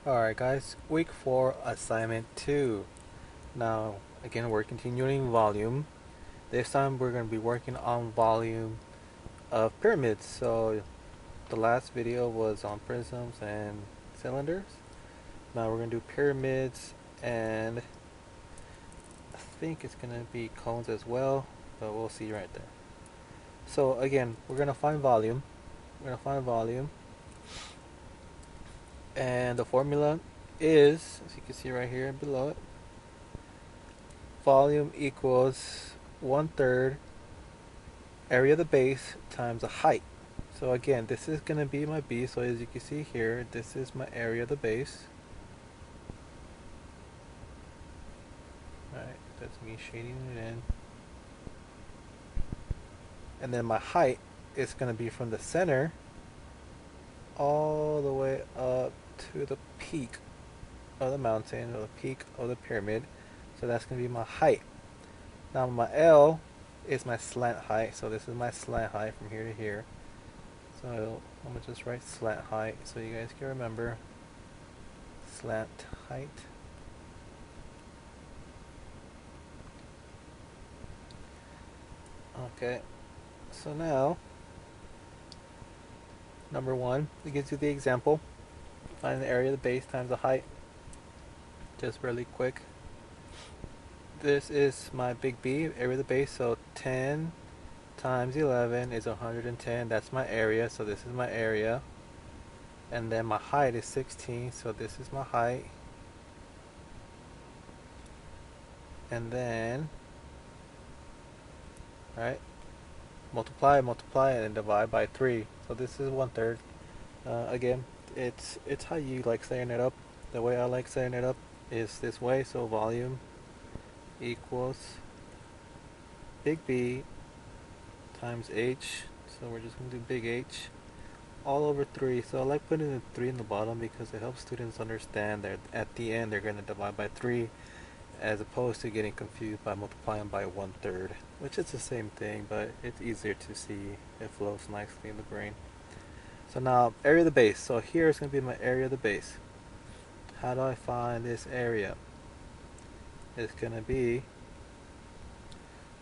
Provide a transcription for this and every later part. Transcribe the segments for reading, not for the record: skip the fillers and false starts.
Alright guys, week 4 assignment 2. Now again we're continuing volume. This time we're going to be working on volume of pyramids. So the last video was on prisms and cylinders. Now we're going to do pyramids, and I think it's going to be cones as well, but we'll see right there. So again, we're going to find volume. And the formula is, as you can see right here below it, volume equals 1/3 area of the base times the height. So again, this is going to be my B. So as you can see here, this is my area of the base. Alright, that's me shading it in. And then my height is going to be from the center all the way up to the peak of the mountain, or the peak of the pyramid. So that's going to be my height. Now my L is my slant height, so this is my slant height from here to here. So I'm going to just write slant height so you guys can remember. Slant height. Okay, so now number 1, it gives you the example. Find the area of the base times the height. Just really quick. This is my big B, area of the base, so 10 times 11 is 110. That's my area, so this is my area. And then my height is 16, so this is my height. And then, right, multiply, and then divide by 3. So this is 1/3. Again, it's how you like setting it up. The way I like setting it up is this way. So volume equals big B times H. So we're just going to do big H all over 3. So I like putting the 3 in the bottom because it helps students understand that at the end they're going to divide by 3, as opposed to getting confused by multiplying by 1/3, which is the same thing, but it's easier to see. It flows nicely in the brain. So now area of the base. So here is going to be my area of the base. How do I find this area? It's going to be,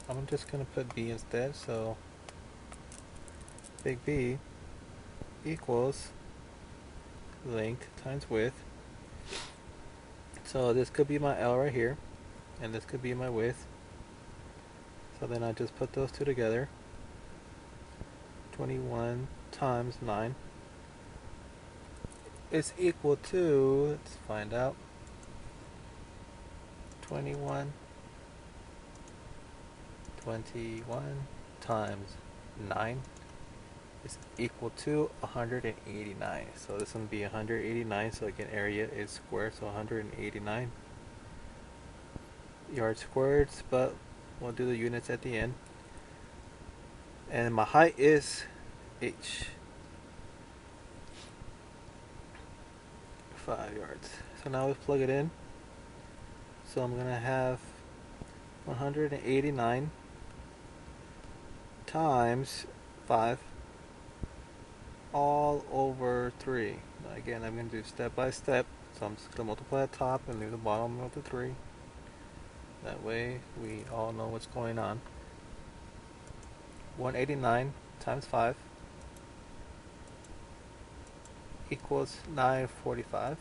I'm just going to put B instead. So big B equals length times width. So this could be my L right here, and this could be my width. So then I just put those two together. 21 times 9 is equal to, let's find out, 21 times 9 is equal to 189. So this is going to be 189. So again, area is square, so 189 yards squared, but we'll do the units at the end. And my height is H, 5 yards. So now let's plug it in. So I'm going to have 189 times 5 all over 3. Again, I'm going to do step by step. So I'm just going to multiply the top and leave the bottom of the 3. That way we all know what's going on. 189 times 5 equals 945.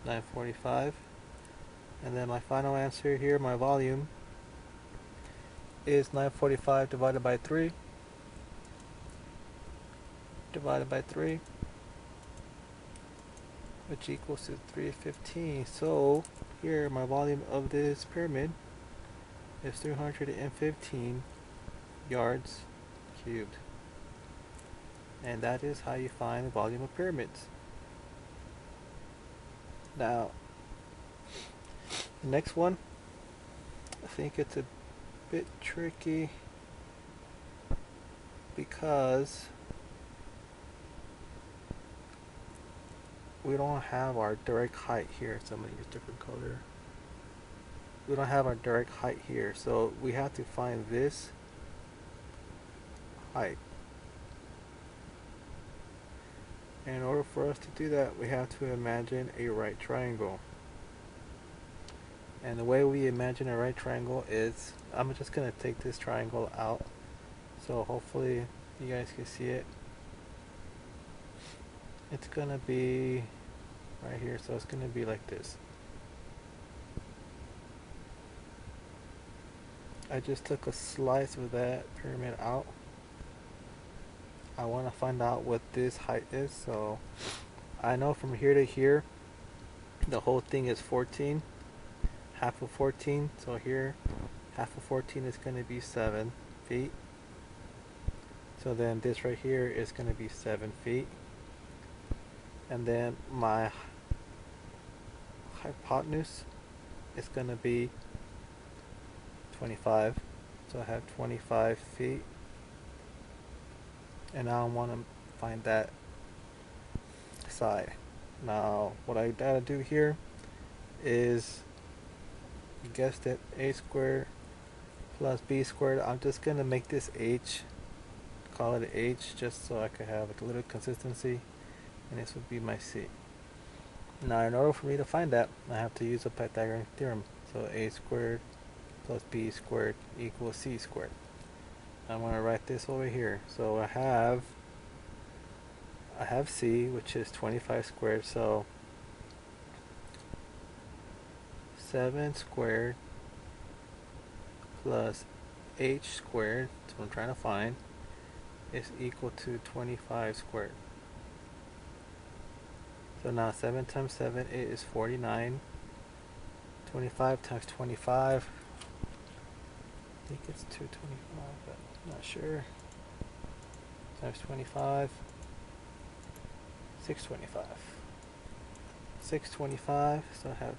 945. And then my final answer here, my volume, is 945 divided by 3. Which equals to 315. So here my volume of this pyramid is 315 yards cubed. And that is how you find the volume of pyramids. Now, the next one, I think it's a bit tricky because we don't have our direct height here. So I'm going to use a different color. We don't have our direct height here, so we have to find this height. In order for us to do that, we have to imagine a right triangle. And the way we imagine a right triangle is, I'm just going to take this triangle out. So hopefully you guys can see it. It's going to be right here. So it's going to be like this. I just took a slice of that pyramid out. I want to find out what this height is. So I know from here to here, the whole thing is 14. Half of 14. So here, half of 14 is going to be 7 feet. So then this right here is going to be 7 feet. And then my hypotenuse is going to be 25. So I have 25 feet. And now I want to find that side. Now what I gotta do here is, you guessed it, a squared plus b squared. I'm just going to make this h, call it h, just so I could have a little consistency. And this would be my c. Now in order for me to find that, I have to use the Pythagorean Theorem. So a squared plus b squared equals c squared. I'm going to write this over here. So I have c, which is 25 squared. So 7 squared plus h squared, that's what I'm trying to find, is equal to 25 squared. So now 7 times 7 is 49. 25 times 25, I think it's 225, but I'm not sure. Times 25, 625. 625, so I have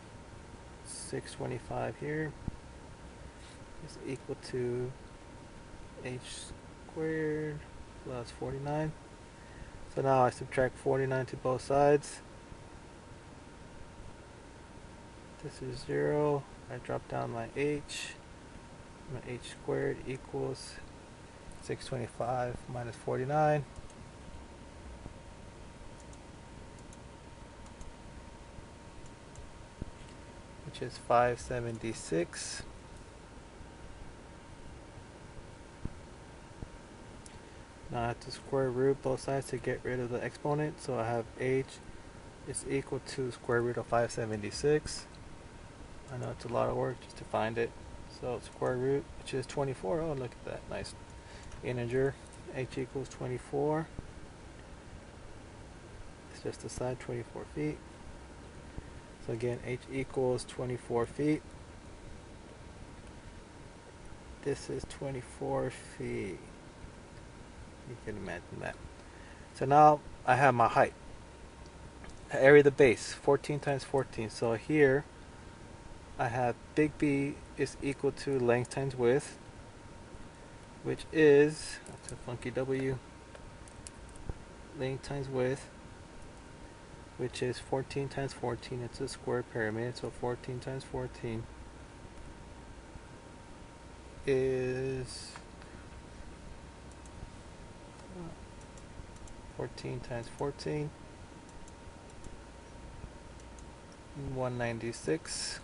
625 here is equal to h squared plus 49. So now I subtract 49 to both sides. This is 0. I drop down my h. My h squared equals 625 minus 49. Which is 576. Now I have to square root both sides to get rid of the exponent. So I have h is equal to square root of 576. I know it's a lot of work just to find it. So square root, which is 24. Oh, look at that nice integer. H equals 24. It's just a side, 24 feet. So again, h equals 24 feet. This is 24 feet. You can imagine that. So now I have my height. Area of the base, 14 times 14. So here I have big B is equal to length times width, which is, that's a funky W, length times width, which is 14 times 14. It's a square pyramid, so 14 times 14 is 14 times 14, 196.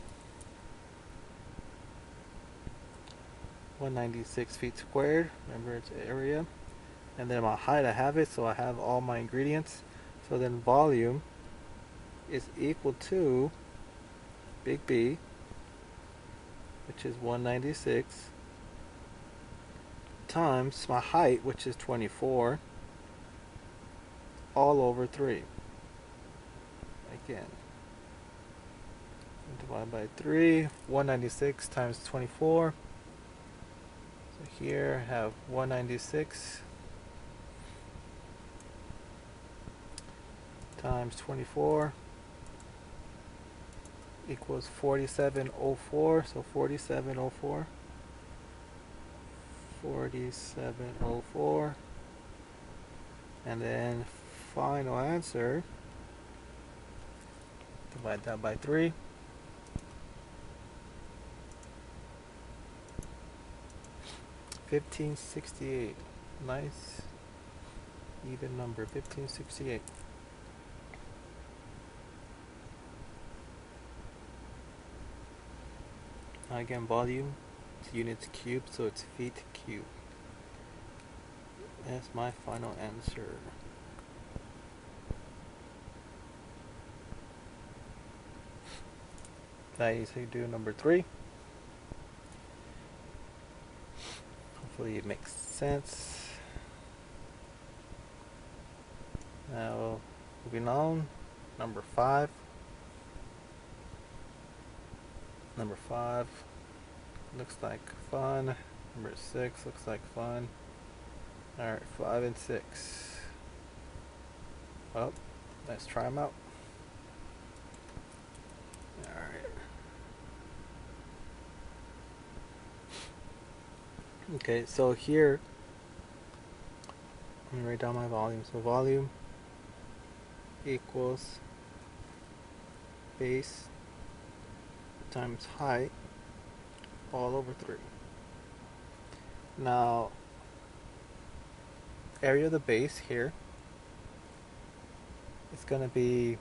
196 feet squared. Remember, it's area. And then my height, I have it, so I have all my ingredients. So then volume is equal to big B, which is 196, times my height, which is 24, all over 3. Again, divide by 3. 196 times 24. So here I have 196 times 24 equals 4704. So 4704. 4704. And then final answer, divide that by 3. 1568. Nice even number, 1568. Again, volume, it's units cubed, so it's feet cubed. That's my final answer. Now you say do number 3. Hopefully it makes sense. Now, moving on, number 5. Number 5 looks like fun. Number 6 looks like fun. Alright, 5 and 6. Well, let's try them out. Alright. Okay, so here, let me write down my volume. So volume equals base times height all over 3. Now, area of the base here is going to be,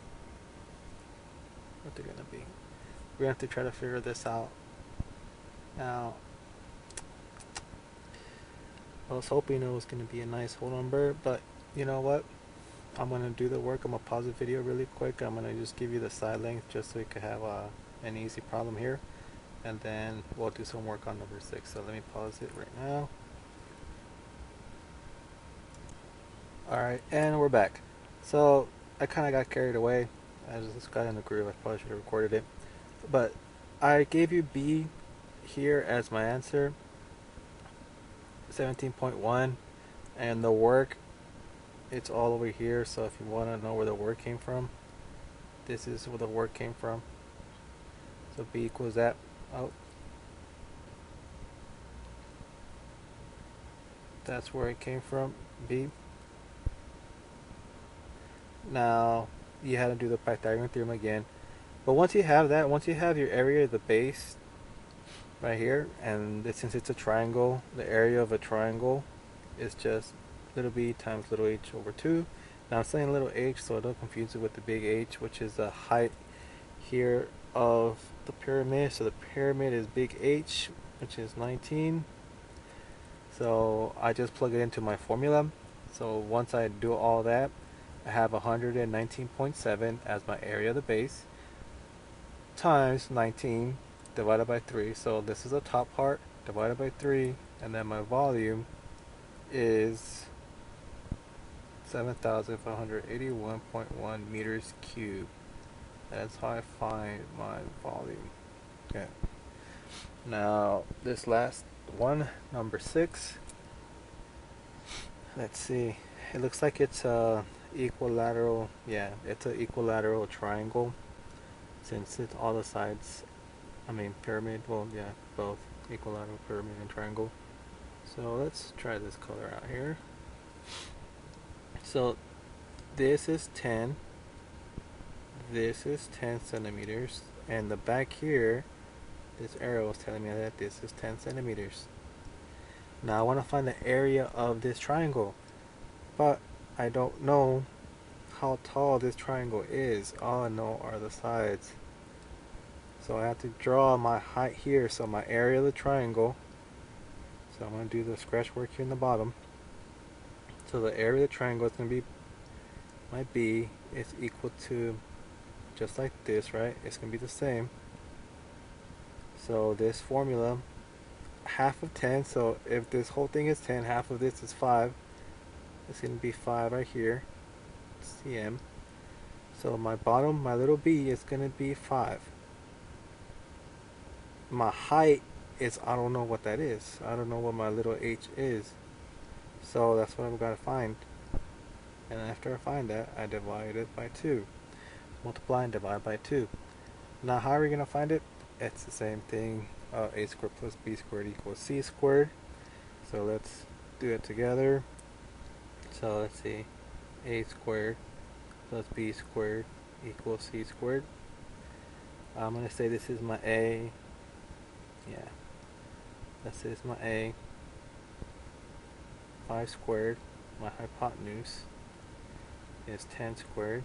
what they're going to be. We're going to have to try to figure this out. Now, I was hoping it was going to be a nice whole number, but you know what? I'm going to do the work. I'm going to pause the video really quick. I'm going to just give you the side length just so you can have an easy problem here. And then we'll do some work on number 6. So let me pause it right now. Alright, and we're back. So I kind of got carried away. I just got in the groove. I probably should have recorded it. But I gave you B here as my answer. 17.1. And the work, it's all over here. So if you want to know where the work came from, this is where the work came from. So B equals that. Oh, that's where it came from, B. Now you had to do the Pythagorean Theorem again, but once you have that, once you have your area of the base right here, and since it's a triangle, the area of a triangle is just little b times little h over 2. Now I'm saying little h so don't confuse it with the big H, which is the height here of the pyramid. So the pyramid is big H, which is 19. So I just plug it into my formula. So once I do all that, I have 119.7 as my area of the base times 19 divided by 3. So this is the top part divided by 3, and then my volume is 7,581.1 meters cubed. That's how I find my volume. Okay. Now this last one, number 6. Let's see. It looks like it's a equilateral. Yeah, it's an equilateral triangle. Since it's all the sides, I mean pyramid. Well, yeah, both equilateral, pyramid, and triangle. So let's try this color out here. So this is 10. This is 10 centimeters, and the back here, this arrow is telling me that this is 10 centimeters. Now I want to find the area of this triangle, but I don't know how tall this triangle is. All I know are the sides. So I have to draw my height here, so my area of the triangle. So I'm going to do the scratch work here in the bottom. So the area of the triangle is going to be, my B is equal to, just like this, right? It's going to be the same. So this formula, half of 10, so if this whole thing is 10, half of this is 5. It's going to be 5 right here, cm. So my bottom, my little b, is going to be 5. My height is, I don't know what that is. I don't know what my little h is. So that's what I've got to find. And after I find that, I divide it by 2. Multiply and divide by 2. Now how are we going to find it? It's the same thing. A squared plus b squared equals c squared. So let's do it together. So let's see. A squared plus b squared equals c squared. I'm going to say this is my A. Yeah. Let's say this is my A. 5 squared. My hypotenuse is 10 squared.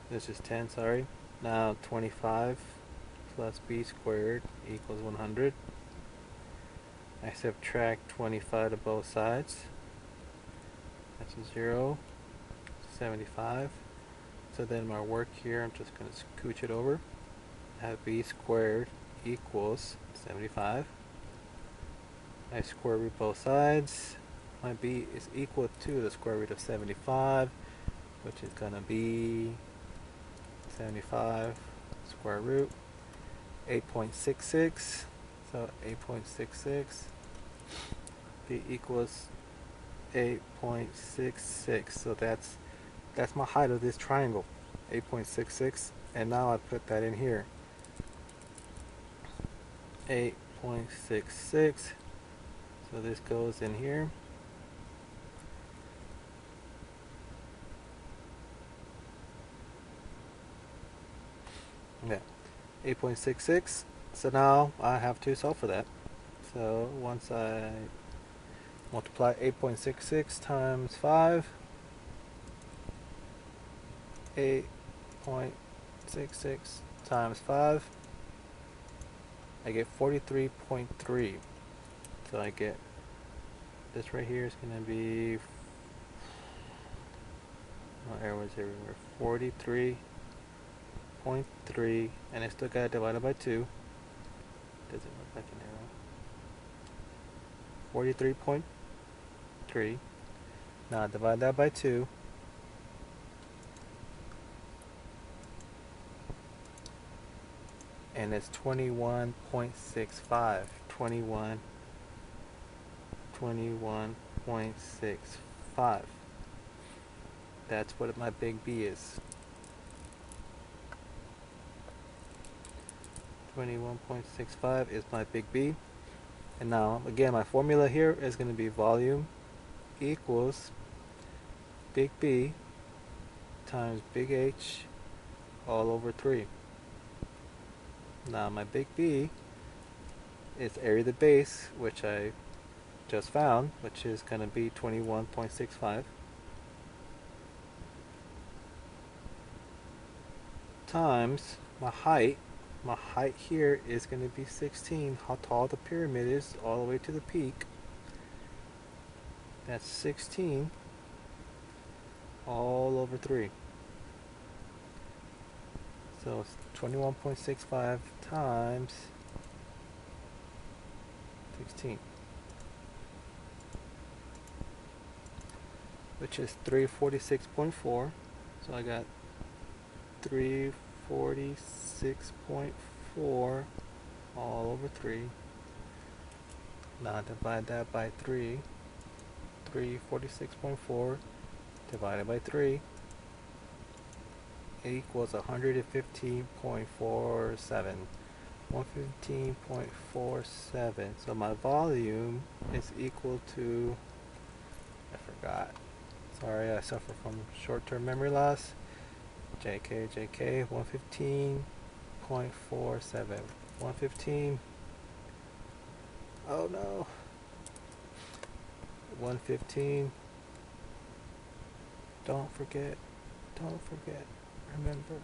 This is 10, sorry. Now 25 plus b squared equals 100. I subtract 25 to both sides. That's a 0, 75. So then my work here, I'm just going to scooch it over. I have b squared equals 75. I square root both sides. My b is equal to the square root of 75, which is going to be 75 square root 8.66. So 8.66 b equals 8.66. So that's my height of this triangle, 8.66. And now I put that in here, 8.66. So this goes in here. Yeah, 8.66. So now I have to solve for that. So once I multiply 8.66 times 5, 8.66 times 5, I get 43.3. So I get this right here is going to be, no arrows everywhere, 43.3, and I still got to divide it by 2. Does it look like an arrow? 43.3. Now divide that by 2. And it's 21.65. 21.65. That's what my big B is. 21.65 is my big B. And now, again, my formula here is going to be volume equals big B times big H all over 3. Now, my big B is area of the base, which I just found, which is going to be 21.65, times my height. My height here is going to be 16. How tall the pyramid is all the way to the peak. That's 16 all over 3. So it's 21.65 times 16, which is 346.4. So I got 346.4 all over 3. Now divide that by 3. 346.4 divided by 3 equals 115.47. 115.47. So my volume is equal to, I forgot. Sorry, I suffer from short-term memory loss. JK, 115.47. 115. Oh no. 115. Don't forget. Remember.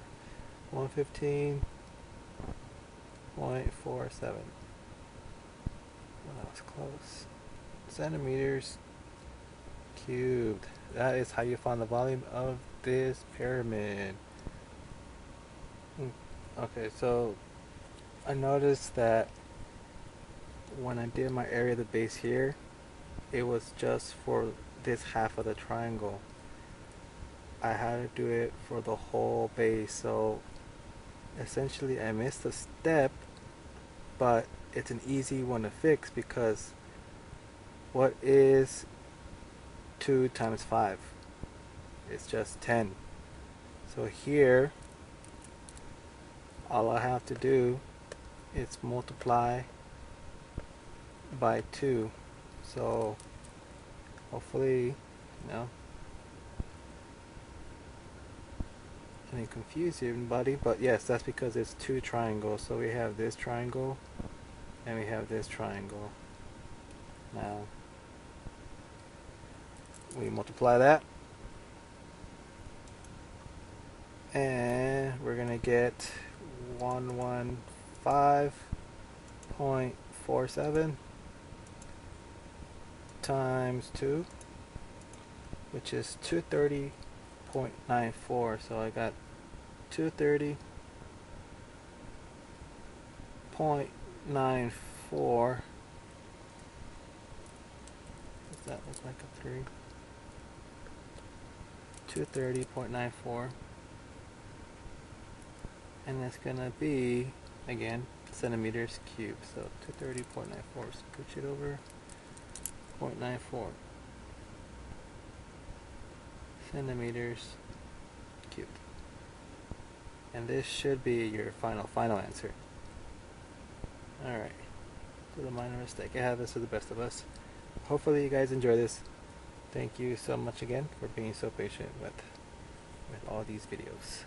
115.47. Well, that was close. Centimeters cubed. That is how you find the volume of this pyramid. Okay, so I noticed that when I did my area of the base here, it was just for this half of the triangle. I had to do it for the whole base, so essentially I missed a step, but it's an easy one to fix because what is 2 times 5? It's just 10. So here all I have to do is multiply by 2. So hopefully, I didn't confuse anybody, but yes, that's because it's 2 triangles. So we have this triangle and we have this triangle. Now we multiply that and we're gonna get 115 5.47 times 2, which is 230.94. So I got 230.94. Does that look like a 3? 230.94. And it's gonna be, again, centimeters cubed. So 230.94. Switch it over. 0.94 centimeters cubed. And this should be your final answer. Alright. So the minor mistake I have this to the best of us. Hopefully you guys enjoy this. Thank you so much again for being so patient with all these videos.